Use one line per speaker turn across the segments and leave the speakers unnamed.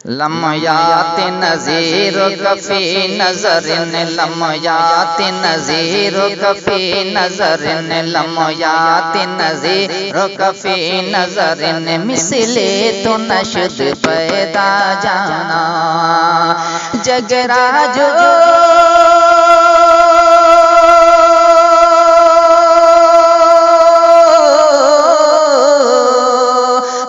لمیات نظیر کفی نظر لمیات نظیر کفی نظر لمیات نظیر کفی نظر مثل تو نشد پیدا جانا جگراج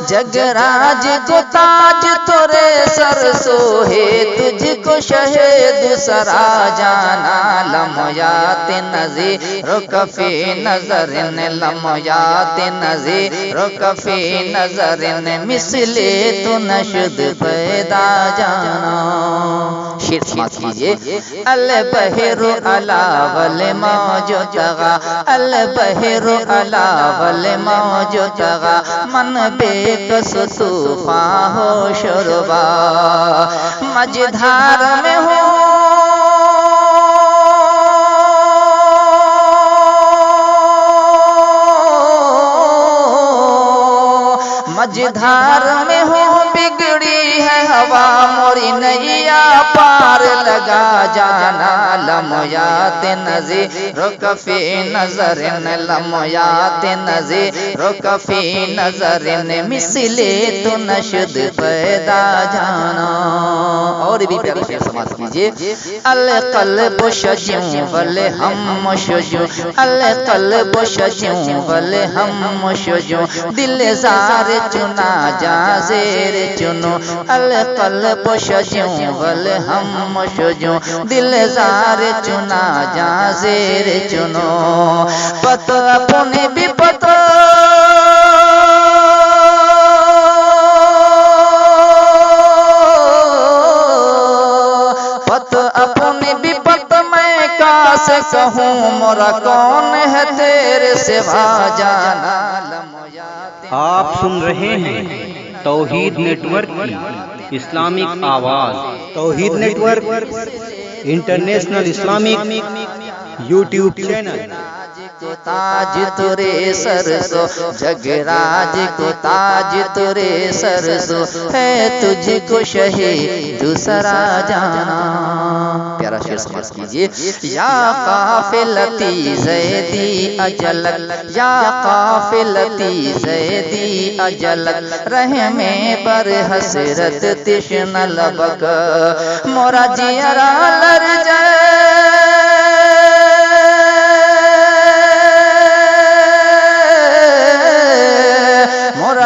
جگراج کو تاج تورے سر سوہے تجھ کو شہد سرا جانا لمیات نظیر کفی نظر لمیات نظیر کفی نظر مثل تو نشد پیدا جانا شیر سماعت کیجئے البحر علا والموج تغا البحر علا والموج تغا من بے کس طوفان ہو شربا مجدھار میں ہو مجدھار میں ہو بگڑی ہے ہوا موری نیا پار لگا جانا لمیات نظیر کفی نظر لمیات نظیر کفی نظر مثل تو نشد پیدا جانا اور بھی پیارا شعر سماعت کیجئے القلب شجع والہم شجع القلب شجع والہم شجع دل زار چنا جا زیر چنو القلب شجع والہم شجع دل زار چنا جا زیر چنو پتہ اپنے بھی پتہ اپنے بھی پتہ میں کاسے کہوں مورا کون ہے تیرے سوا جانا
آپ سن رہے ہیں توحید نیٹ ورک کی اسلامک آواز توحید network international Islamic YouTube channel
تاج تورے سر سو جگراج کو تاج تورے سر سو ہے تجھ کو شہید دوسرا جانا پیارا شعر سماعت کیجئے یا قافلتی زیدی اجلک یا قافلتی زیدی اجلک رحم پر حسرت تشن لبک مورا جیرا لر جائے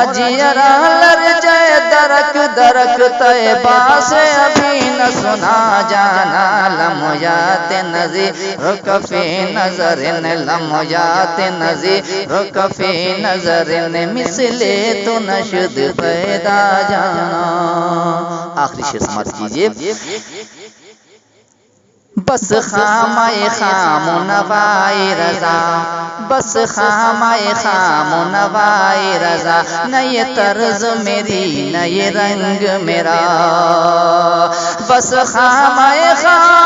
جیرا لر جائے درک درک طیبہ سے ابھی نہ سنا جانا لمیات نظیر کفی نظر لمیات نظیر کفی نظر مثل تو نشد پیدا جانا آخری شعر سماعت کیجئے بس خامۂ خام و نوائی رضا بس خامۂ خام و نوائی رضا نہ یہ طرز میری نہ یہ رنگ میرا بس خامۂ خام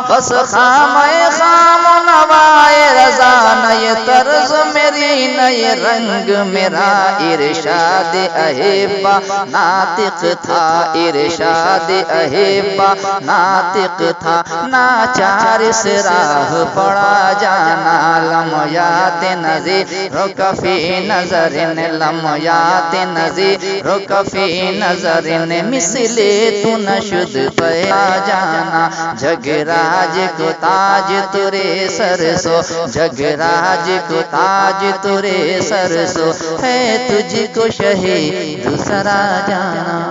بس خامۂ خام و نوائی رضا نہ یہ طرز میری نہ یہ رنگ میرا ارشاد احبہ ناطق تھا ارشاد احبہ ناطق تھا ناچار سے راہ پڑا جانا لمیات نظیر کفی نظر لمیات نظیر کفی نظر مثل تو نشد پیدا جانا جگراج کو تاج تورے سر سو جگراج کو تاج تورے سر سو ہے تجھ کو شہید دوسرا جانا